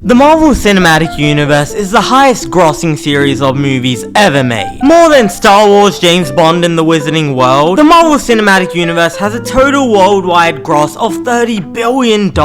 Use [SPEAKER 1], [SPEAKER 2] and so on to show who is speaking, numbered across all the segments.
[SPEAKER 1] The Marvel Cinematic Universe is the highest grossing series of movies ever made. More than Star Wars, James Bond, and the Wizarding World, the Marvel Cinematic Universe has a total worldwide gross of $30 billion,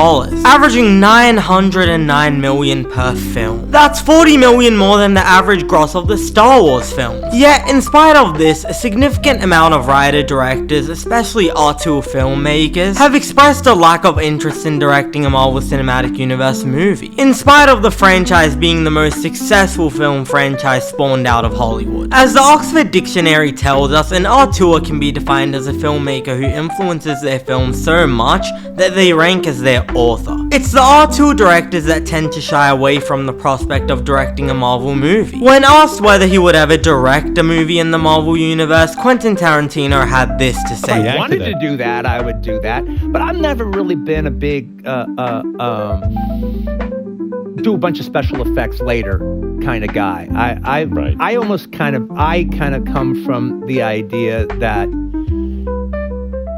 [SPEAKER 1] averaging $909 million per film. That's $40 million more than the average gross of the Star Wars films. Yet, in spite of this, a significant amount of writer-directors, especially auteur filmmakers, have expressed a lack of interest in directing a Marvel Cinematic Universe movie, in spite of the franchise being the most successful film franchise spawned out of Hollywood. As the Oxford Dictionary tells us, an auteur can be defined as a filmmaker who influences their film so much that they rank as their author. It's the auteur directors that tend to shy away from the prospect of directing a Marvel movie. When asked whether he would ever direct a movie in the Marvel Universe, Quentin Tarantino had this to say.
[SPEAKER 2] If I wanted to do that, I would do that, but I've never really been a big do a bunch of special effects later kind of guy. I kind of come from the idea that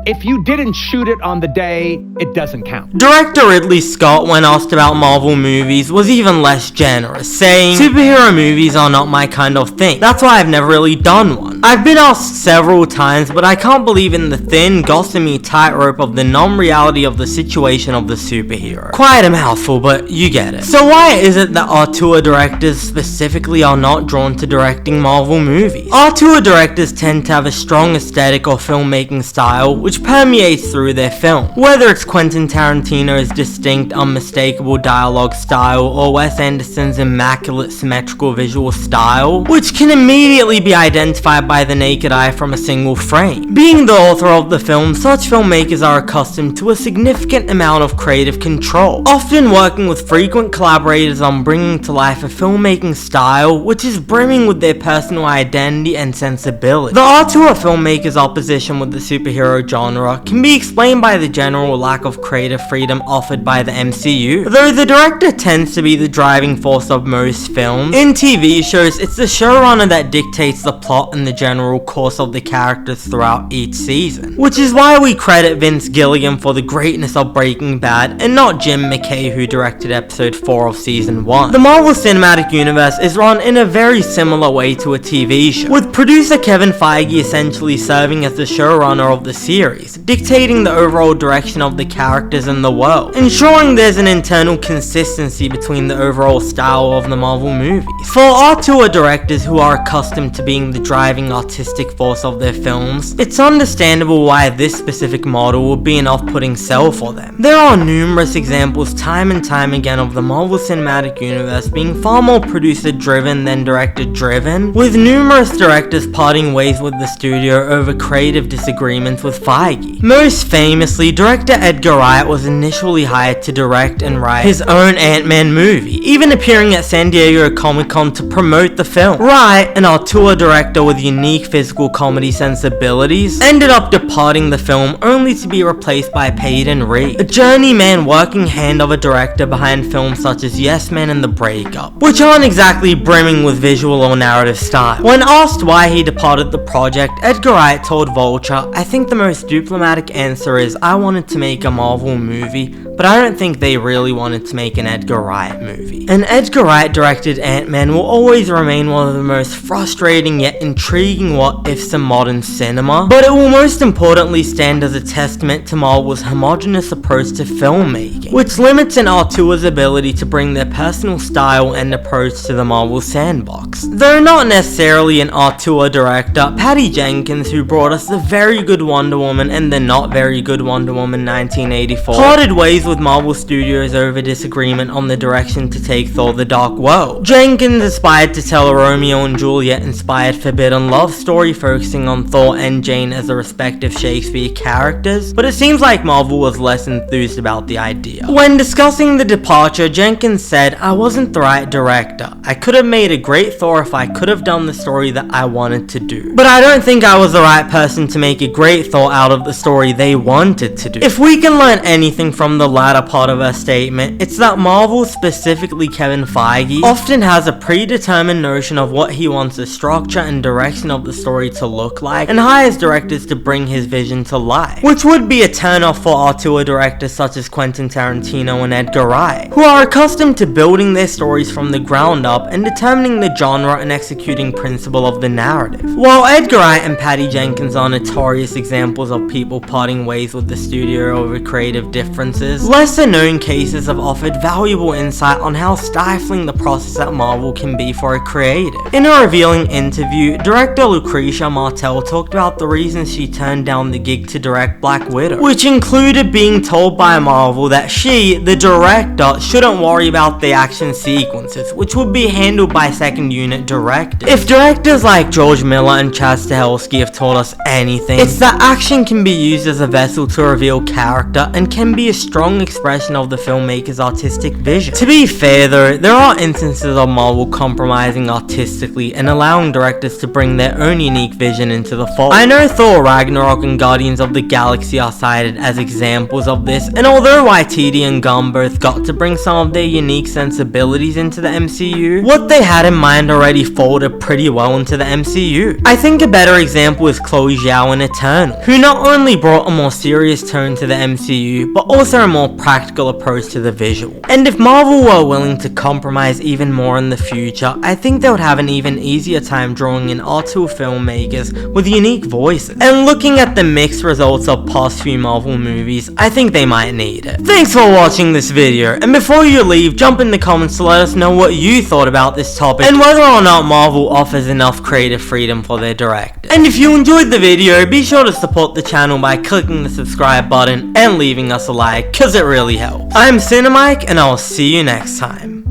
[SPEAKER 2] if you didn't shoot it on the day, it doesn't count.
[SPEAKER 1] Director Ridley Scott, when asked about Marvel movies, was even less generous, saying, "Superhero movies are not my kind of thing. That's why I've never really done one. I've been asked several times, but I can't believe in the thin, gossamer tightrope of the non-reality of the situation of the superhero." Quite a mouthful, but you get it. So why is it that auteur directors specifically are not drawn to directing Marvel movies? Auteur directors tend to have a strong aesthetic or filmmaking style, which permeates through their film. Whether it's Quentin Tarantino's distinct, unmistakable dialogue style, or Wes Anderson's immaculate symmetrical visual style, which can immediately be identified by the naked eye from a single frame. Being the author of the film, such filmmakers are accustomed to a significant amount of creative control, often working with frequent collaborators on bringing to life a filmmaking style which is brimming with their personal identity and sensibility. The auteur filmmakers' opposition with the superhero genre can be explained by the general lack of creative freedom offered by the MCU. Though the director tends to be the driving force of most films, in TV shows it's the showrunner that dictates the plot and the general course of the characters throughout each season. Which is why we credit Vince Gilligan for the greatness of Breaking Bad and not Jim McKay, who directed episode 4 of season 1. The Marvel Cinematic Universe is run in a very similar way to a TV show, with producer Kevin Feige essentially serving as the showrunner of the series, dictating the overall direction of the characters and the world, ensuring there's an internal consistency between the overall style of the Marvel movies. For auteur directors who are accustomed to being the driving artistic force of their films, it's understandable why this specific model would be an off-putting sell for them. There are numerous examples time and time again of the Marvel Cinematic Universe being far more producer-driven than director-driven, with numerous directors parting ways with the studio over creative disagreements with Feige. Most famously, director Edgar Wright was initially hired to direct and write his own Ant-Man movie, even appearing at San Diego Comic-Con to promote the film. Wright, an auteur director with unique physical comedy sensibilities, ended up departing the film only to be replaced by Peyton Reed, a journeyman working hand of a director behind films such as Yes Man and The Breakup, which aren't exactly brimming with visual or narrative style. When asked why he departed the project, Edgar Wright told Vulture, "I think the most diplomatic answer is I wanted to make a Marvel movie, but I don't think they really wanted to make an Edgar Wright movie." An Edgar Wright directed Ant-Man will always remain one of the most frustrating yet intriguing what-ifs in modern cinema, but it will most importantly stand as a testament to Marvel's homogeneous approach to filmmaking, which limits an auteur's ability to bring their personal style and approach to the Marvel sandbox. Though not necessarily an auteur director, Patty Jenkins, who brought us the very good Wonder Woman and the not very good Wonder Woman 1984, parted ways with Marvel Studios over disagreement on the direction to take Thor: The Dark World. Jenkins aspired to tell a Romeo and Juliet inspired forbidden love story focusing on Thor and Jane as the respective Shakespeare characters, but it seems like Marvel was less enthused about the idea. When discussing the departure, Jenkins said, "I wasn't the right director. I could have made a great Thor if I could have done the story that I wanted to do. But I don't think I was the right person to make a great Thor out of the story they wanted to do." If we can learn anything from the latter part of her statement, it's that Marvel, specifically specifically Kevin Feige, often has a predetermined notion of what he wants the structure and direction of the story to look like, and hires directors to bring his vision to life, which would be a turn-off for auteur directors such as Quentin Tarantino and Edgar Wright, who are accustomed to building their stories from the ground up and determining the genre and executing principle of the narrative. While Edgar Wright and Patty Jenkins are notorious examples of people parting ways with the studio over creative differences, lesser known cases have offered valuable insight on how stifling the process at Marvel can be for a creative. In a revealing interview, director Lucretia Martel talked about the reasons she turned down the gig to direct Black Widow, which included being told by Marvel that she, the director, shouldn't worry about the action sequences, which would be handled by second unit directors. If directors like George Miller and Chad Stahelski have taught us anything, it's that action can be used as a vessel to reveal character and can be a strong expression of the filmmaker's artistic vision. To be fair though, there are instances of Marvel compromising artistically and allowing directors to bring their own unique vision into the fold. I know Thor Ragnarok and Guardians of the Galaxy are cited as examples of this, and although Waititi and Gunn both got to bring some of their unique sensibilities into the MCU, what they had in mind already folded pretty well into the MCU. I think a better example is Chloe Zhao in Eternal, who not only brought a more serious tone to the MCU, but also a more practical approach to the visual. And if Marvel were willing to compromise even more in the future, I think they would have an even easier time drawing in auteur filmmakers with unique voices. And looking at the mixed results of past few Marvel movies, I think they might need it. Thanks for watching this video, and before you leave, jump in the comments to let us know what you thought about this topic and whether or not Marvel offers enough creative freedom for their directors. And if you enjoyed the video, be sure to support the channel by clicking the subscribe button and leaving us a like, cause it really helps. I'm Cinemike, and I'll see you next time.